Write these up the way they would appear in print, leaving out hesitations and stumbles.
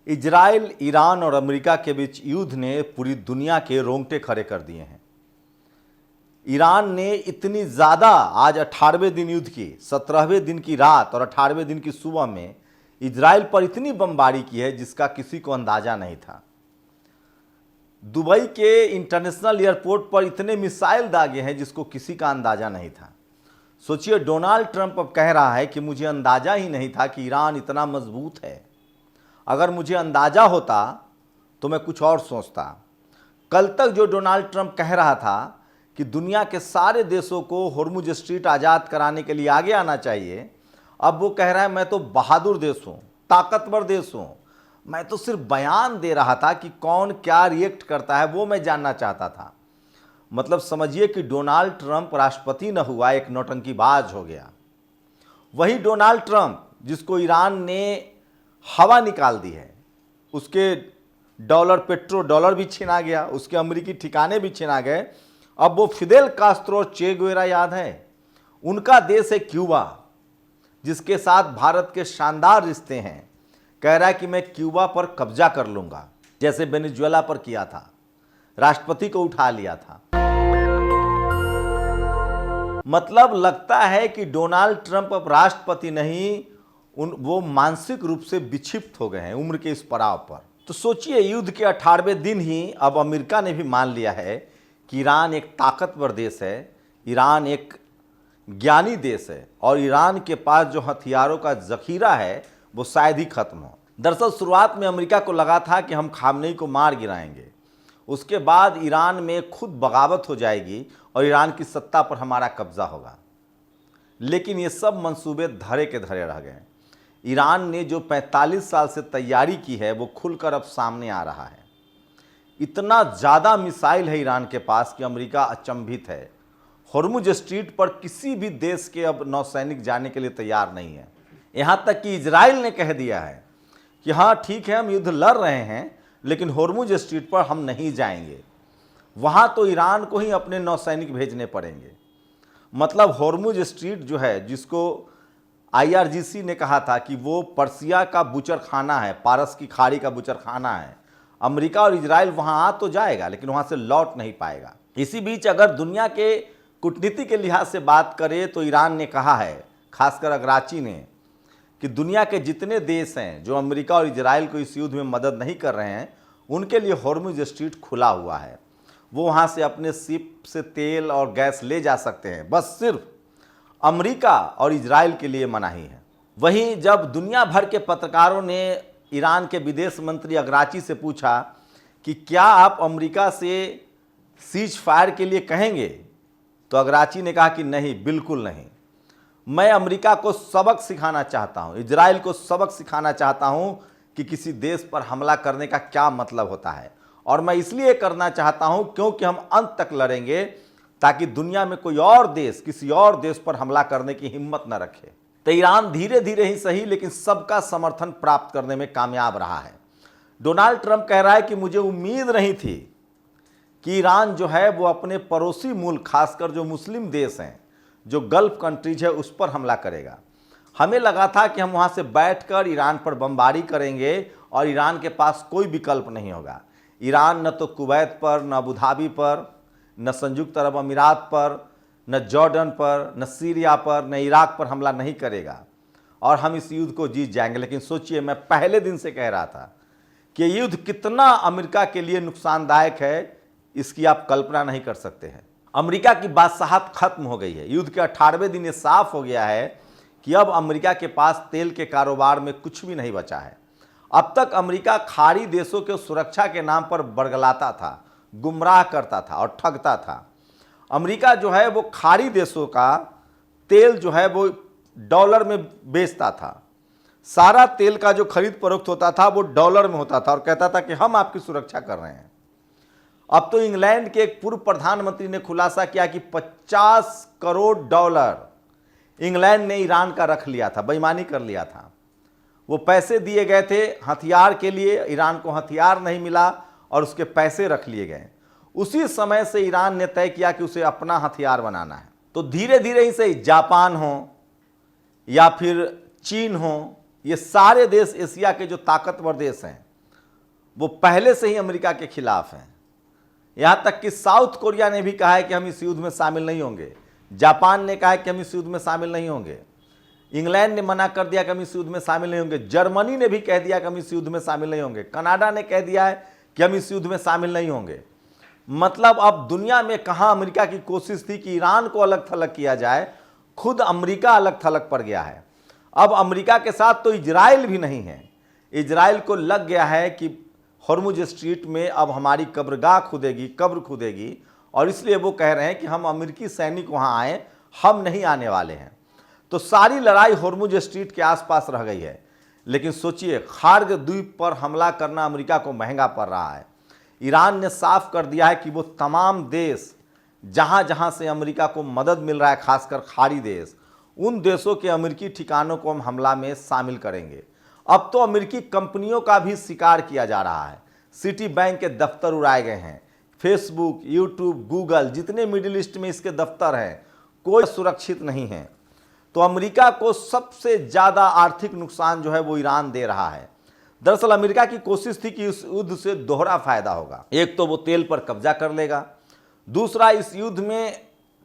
Israel, Iran और America के बीच युद्ध ने पूरी दुनिया के रोंगटे खड़े कर दिए हैं। ईरान ने इतनी ज़्यादा आज 18वें दिन युद्ध की, 17वें दिन की रात और 18वें दिन की सुबह में इजराइल पर इतनी बमबारी की है जिसका किसी को अंदाज़ा नहीं था। दुबई के इंटरनेशनल एयरपोर्ट पर इतने मिसाइल दागे हैं जिसको किसी का अंदाज़ा नहीं था। सोचिए, डोनाल्ड ट्रंप अब कह रहा है कि मुझे अंदाज़ा ही नहीं था कि ईरान इतना मजबूत है। अगर मुझे अंदाज़ा होता तो मैं कुछ और सोचता। कल तक जो डोनाल्ड ट्रंप कह रहा था कि दुनिया के सारे देशों को होर्मुज स्ट्रीट आज़ाद कराने के लिए आगे आना चाहिए, अब वो कह रहा है मैं तो बहादुर देश हूँ, ताकतवर देश हूँ। मैं तो सिर्फ बयान दे रहा था कि कौन क्या रिएक्ट करता है वो मैं जानना चाहता था। मतलब समझिए कि डोनाल्ड ट्रंप राष्ट्रपति न हुआ, एक नौटंकीबाज हो गया। वही डोनाल्ड ट्रंप जिसको ईरान ने हवा निकाल दी है, उसके डॉलर, पेट्रो डॉलर भी छीना गया, उसके अमेरिकी ठिकाने भी छीना गए। अब वो फिदेल कास्त्रो, चे गुवेरा याद है? उनका देश है क्यूबा, जिसके साथ भारत के शानदार रिश्ते हैं। कह रहा है कि मैं क्यूबा पर कब्जा कर लूंगा, जैसे वेनेजुएला पर किया था, राष्ट्रपति को उठा लिया था। मतलब लगता है कि डोनाल्ड ट्रंप अब राष्ट्रपति नहीं, वो मानसिक रूप से विक्षिप्त हो गए हैं उम्र के इस पड़ाव पर। तो सोचिए, युद्ध के 18वें दिन ही अब अमेरिका ने भी मान लिया है कि ईरान एक ताकतवर देश है, ईरान एक ज्ञानी देश है और ईरान के पास जो हथियारों का जखीरा है वो शायद ही खत्म हो। दरअसल शुरुआत में अमेरिका को लगा था कि हम खामनेई को मार गिराएंगे, उसके बाद ईरान में खुद बगावत हो जाएगी और ईरान की सत्ता पर हमारा कब्जा होगा। लेकिन ये सब मंसूबे धरे के धरे रह गए। ईरान ने जो 45 साल से तैयारी की है वो खुलकर अब सामने आ रहा है। इतना ज़्यादा मिसाइल है ईरान के पास कि अमेरिका अचंभित है। होर्मुज स्ट्रीट पर किसी भी देश के अब नौसैनिक जाने के लिए तैयार नहीं है। यहाँ तक कि इजराइल ने कह दिया है कि हाँ ठीक है, हम युद्ध लड़ रहे हैं लेकिन होर्मुज स्ट्रीट पर हम नहीं जाएंगे, वहाँ तो ईरान को ही अपने नौसैनिक भेजने पड़ेंगे। मतलब होर्मुज स्ट्रीट जो है, जिसको IRGC ने कहा था कि वो पर्सिया का बुचर खाना है, पारस की खाड़ी का बुचर खाना है, अमेरिका और इजराइल वहाँ आ तो जाएगा लेकिन वहाँ से लौट नहीं पाएगा। इसी बीच अगर दुनिया के कूटनीति के लिहाज से बात करें तो ईरान ने कहा है, खासकर अगराची ने, कि दुनिया के जितने देश हैं जो अमेरिका और इजराइल को इस युद्ध में मदद नहीं कर रहे हैं उनके लिए होर्मुज स्ट्रीट खुला हुआ है। वो वहाँ से अपने शिप से तेल और गैस ले जा सकते हैं, बस सिर्फ अमेरिका और इजराइल के लिए मनाही है। वहीं जब दुनिया भर के पत्रकारों ने ईरान के विदेश मंत्री अगराची से पूछा कि क्या आप अमेरिका से सीज फायर के लिए कहेंगे, तो अगराची ने कहा कि नहीं, बिल्कुल नहीं। मैं अमेरिका को सबक सिखाना चाहता हूं, इजराइल को सबक सिखाना चाहता हूं कि किसी देश पर हमला करने का क्या मतलब होता है, और मैं इसलिए करना चाहता हूं क्योंकि हम अंत तक लड़ेंगे ताकि दुनिया में कोई और देश किसी और देश पर हमला करने की हिम्मत न रखे। तो ईरान धीरे धीरे ही सही लेकिन सबका समर्थन प्राप्त करने में कामयाब रहा है। डोनाल्ड ट्रंप कह रहा है कि मुझे उम्मीद नहीं थी कि ईरान जो है वो अपने पड़ोसी मुल्क, खासकर जो मुस्लिम देश हैं, जो गल्फ कंट्रीज है, उस पर हमला करेगा। हमें लगा था कि हम वहाँ से बैठकर ईरान पर बमबारी करेंगे और ईरान के पास कोई विकल्प नहीं होगा। ईरान न तो कुवैत पर, न अबू धाबी पर, न संयुक्त अरब अमीरात पर, न जॉर्डन पर, न सीरिया पर, न इराक पर हमला नहीं करेगा और हम इस युद्ध को जीत जाएंगे। लेकिन सोचिए, मैं पहले दिन से कह रहा था कि ये युद्ध कितना अमेरिका के लिए नुकसानदायक है, इसकी आप कल्पना नहीं कर सकते हैं। अमेरिका की बादशाहत खत्म हो गई है। युद्ध के 18वें दिन ये साफ हो गया है कि अब अमेरिका के पास तेल के कारोबार में कुछ भी नहीं बचा है। अब तक अमेरिका खाड़ी देशों के सुरक्षा के नाम पर बरगलाता था, गुमराह करता था और ठगता था। अमेरिका जो है वो खाड़ी देशों का तेल जो है वो डॉलर में बेचता था। सारा तेल का जो खरीद फरोख्त होता था वो डॉलर में होता था और कहता था कि हम आपकी सुरक्षा कर रहे हैं। अब तो इंग्लैंड के एक पूर्व प्रधानमंत्री ने खुलासा किया कि 50 करोड़ डॉलर इंग्लैंड ने ईरान का रख लिया था, बेईमानी कर लिया था। वो पैसे दिए गए थे हथियार के लिए, ईरान को हथियार नहीं मिला और उसके पैसे रख लिए गए। उसी समय से ईरान ने तय किया कि उसे अपना हथियार बनाना है। तो धीरे धीरे ही से जापान हो या फिर चीन हो, ये सारे देश एशिया के जो ताकतवर देश हैं, वो पहले से ही अमेरिका के खिलाफ हैं। यहाँ तक कि साउथ कोरिया ने भी कहा है कि हम इस युद्ध में शामिल नहीं होंगे, जापान ने कहा है कि हम इस युद्ध में शामिल नहीं होंगे, इंग्लैंड ने मना कर दिया कि हम इस युद्ध में शामिल नहीं होंगे, जर्मनी ने भी कह दिया कि हम इस युद्ध में शामिल नहीं होंगे, कनाडा ने कह दिया है कि हम इस युद्ध में शामिल नहीं होंगे। मतलब अब दुनिया में कहाँ अमेरिका की कोशिश थी कि ईरान को अलग थलग किया जाए, खुद अमेरिका अलग थलग पड़ गया है। अब अमेरिका के साथ तो इजराइल भी नहीं है, इजराइल को लग गया है कि हॉर्मुज स्ट्रीट में अब हमारी कब्रगाह खुदेगी, कब्र खुदेगी, और इसलिए वो कह रहे हैं कि हम अमेरिकी सैनिक वहाँ आए, हम नहीं आने वाले हैं। तो सारी लड़ाई हॉर्मुज स्ट्रीट के आसपास रह गई है। लेकिन सोचिए, खार्ग द्वीप पर हमला करना अमेरिका को महंगा पड़ रहा है। ईरान ने साफ कर दिया है कि वो तमाम देश जहाँ जहाँ से अमेरिका को मदद मिल रहा है, खासकर खाड़ी देश, उन देशों के अमेरिकी ठिकानों को हम हमला में शामिल करेंगे। अब तो अमेरिकी कंपनियों का भी शिकार किया जा रहा है। सिटी बैंक के दफ्तर उड़ाए गए हैं, फेसबुक, यूट्यूब, गूगल, जितने मिडिल ईस्ट में इसके दफ्तर हैं, कोई सुरक्षित नहीं है। तो अमेरिका को सबसे ज़्यादा आर्थिक नुकसान जो है वो ईरान दे रहा है। दरअसल अमेरिका की कोशिश थी कि इस युद्ध से दोहरा फायदा होगा। एक तो वो तेल पर कब्जा कर लेगा, दूसरा इस युद्ध में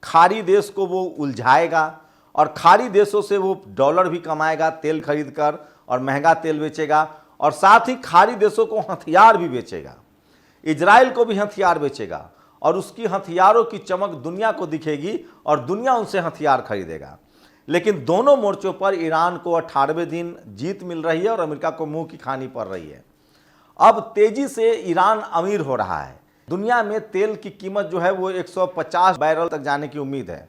खाड़ी देश को वो उलझाएगा और खाड़ी देशों से वो डॉलर भी कमाएगा तेल खरीद कर, और महंगा तेल बेचेगा, और साथ ही खाड़ी देशों को हथियार भी बेचेगा, इजराइल को भी हथियार बेचेगा, और उसकी हथियारों की चमक दुनिया को दिखेगी और दुनिया उनसे हथियार खरीदेगा। लेकिन दोनों मोर्चों पर ईरान को 18वें दिन जीत मिल रही है और अमेरिका को मुंह की खानी पड़ रही है। अब तेजी से ईरान अमीर हो रहा है। दुनिया में तेल की कीमत जो है वो 150 बैरल तक जाने की उम्मीद है,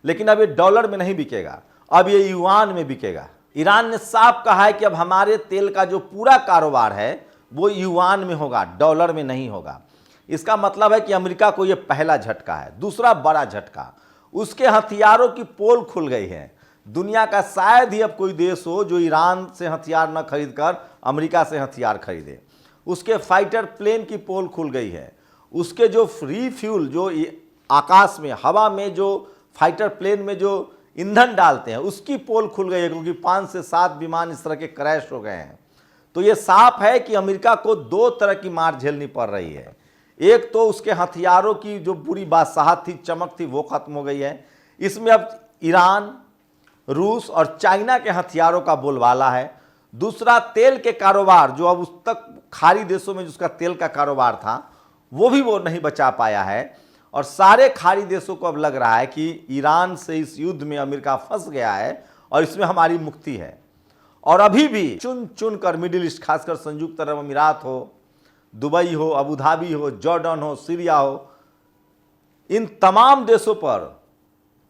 लेकिन अब ये डॉलर में नहीं बिकेगा, अब ये युआन में बिकेगा। ईरान ने साफ कहा है कि अब हमारे तेल का जो पूरा कारोबार है वो युआन में होगा, डॉलर में नहीं होगा। इसका मतलब है कि अमेरिका को ये पहला झटका है। दूसरा बड़ा झटका, उसके हथियारों की पोल खुल गई है। दुनिया का शायद ही अब कोई देश हो जो ईरान से हथियार न खरीद कर अमेरिका से हथियार खरीदे। उसके फाइटर प्लेन की पोल खुल गई है। उसके जो फ्री फ्यूल, जो आकाश में, हवा में जो फाइटर प्लेन में जो ईंधन डालते हैं, उसकी पोल खुल गई है, क्योंकि 5 से 7 विमान इस तरह के क्रैश हो गए हैं। तो ये साफ है कि अमेरिका को दो तरह की मार झेलनी पड़ रही है। एक तो उसके हथियारों की जो पूरी बादशाहत थी, चमक थी, वो खत्म हो गई है। इसमें अब ईरान, रूस और चाइना के हथियारों का बोलबाला है। दूसरा, तेल के कारोबार, जो अब उस तक खाड़ी देशों में जिसका तेल का कारोबार था, वो भी वो नहीं बचा पाया है। और सारे खाड़ी देशों को अब लग रहा है कि ईरान से इस युद्ध में अमेरिका फंस गया है और इसमें हमारी मुक्ति है। और अभी भी चुन चुन कर मिडिल ईस्ट, खासकर संयुक्त अरब अमीरात हो, दुबई हो, अबू धाबी हो, जॉर्डन हो, सीरिया हो, इन तमाम देशों पर,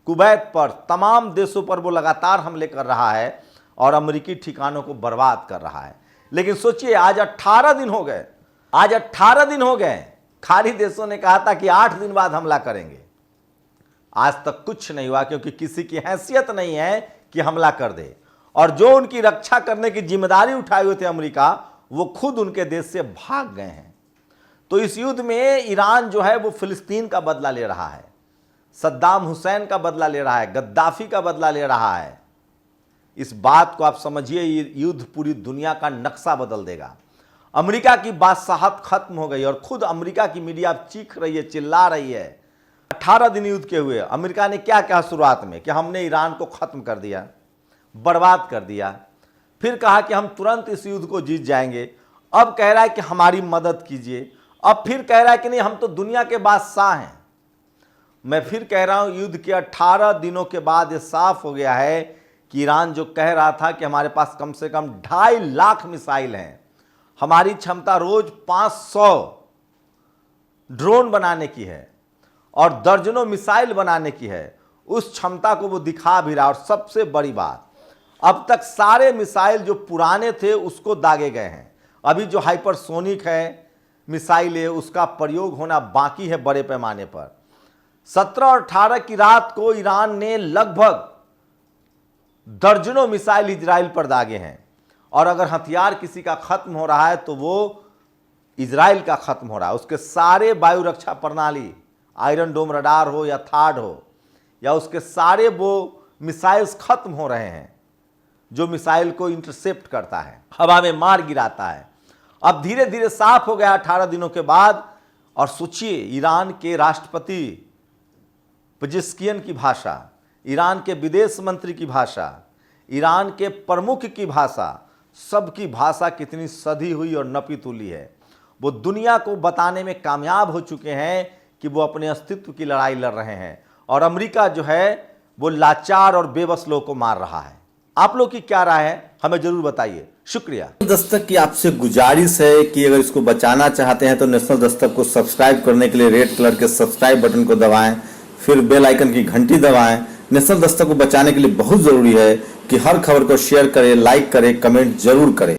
कुवैत पर, तमाम देशों पर वो लगातार हमले कर रहा है और अमेरिकी ठिकानों को बर्बाद कर रहा है। लेकिन सोचिए, आज 18 दिन हो गए, आज 18 दिन हो गए। खाड़ी देशों ने कहा था कि 8 दिन बाद हमला करेंगे। आज तक कुछ नहीं हुआ, क्योंकि किसी की हैसियत नहीं है कि हमला कर दे। और जो उनकी रक्षा करने की जिम्मेदारी उठाए हुए थे अमेरिका, वो खुद उनके देश से भाग गए हैं। तो इस युद्ध में ईरान जो है वो फिलिस्तीन का बदला ले रहा है, सद्दाम हुसैन का बदला ले रहा है, गद्दाफी का बदला ले रहा है। इस बात को आप समझिए, ये युद्ध पूरी दुनिया का नक्शा बदल देगा। अमेरिका की बादशाहत खत्म हो गई और खुद अमेरिका की मीडिया चीख रही है, चिल्ला रही है। 18 दिन युद्ध के हुए अमेरिका ने क्या कहा शुरुआत में कि हमने ईरान को खत्म कर दिया, बर्बाद कर दिया। फिर कहा कि हम तुरंत इस युद्ध को जीत जाएंगे। अब कह रहा है कि हमारी मदद कीजिए। अब फिर कह रहा है कि नहीं, हम तो दुनिया के बादशाह हैं। मैं फिर कह रहा हूं, युद्ध के 18 दिनों के बाद ये साफ हो गया है कि ईरान जो कह रहा था कि हमारे पास कम से कम 2.5 लाख मिसाइल हैं, हमारी क्षमता रोज 500 ड्रोन बनाने की है और दर्जनों मिसाइल बनाने की है, उस क्षमता को वो दिखा भी रहा। और सबसे बड़ी बात, अब तक सारे मिसाइल जो पुराने थे उसको दागे गए हैं। अभी जो हाइपरसोनिक है मिसाइल है, उसका प्रयोग होना बाकी है बड़े पैमाने पर। 17 और 18 की रात को ईरान ने लगभग दर्जनों मिसाइल इजराइल पर दागे हैं। और अगर हथियार किसी का खत्म हो रहा है तो वो इजराइल का खत्म हो रहा है। उसके सारे वायु रक्षा प्रणाली, आयरन डोम रडार हो या थार्ड हो, या उसके सारे वो मिसाइल्स खत्म हो रहे हैं, जो मिसाइल को इंटरसेप्ट करता है, हवा में मार गिराता है। अब धीरे धीरे साफ हो गया 18 दिनों के बाद। और सोचिए, ईरान के राष्ट्रपति पेजेश्कियन की भाषा, ईरान के विदेश मंत्री की भाषा, ईरान के प्रमुख की भाषा, सबकी भाषा कितनी सधी हुई और नपी तुली है। वो दुनिया को बताने में कामयाब हो चुके हैं कि वो अपने अस्तित्व की लड़ाई लड़ रहे हैं और अमेरिका जो है वो लाचार और बेबस लोगों को मार रहा है। आप लोग की क्या राय है, हमें जरूर बताइए। शुक्रिया। दस्तक की आपसे गुजारिश है कि अगर इसको बचाना चाहते हैं तो नेशनल दस्तक को सब्सक्राइब करने के लिए रेड कलर के सब्सक्राइब बटन को दबाएं, फिर बेल आइकन की घंटी दबाएं। नेशनल दस्तक को बचाने के लिए बहुत जरूरी है कि हर खबर को शेयर करें, लाइक करें, कमेंट जरूर करें।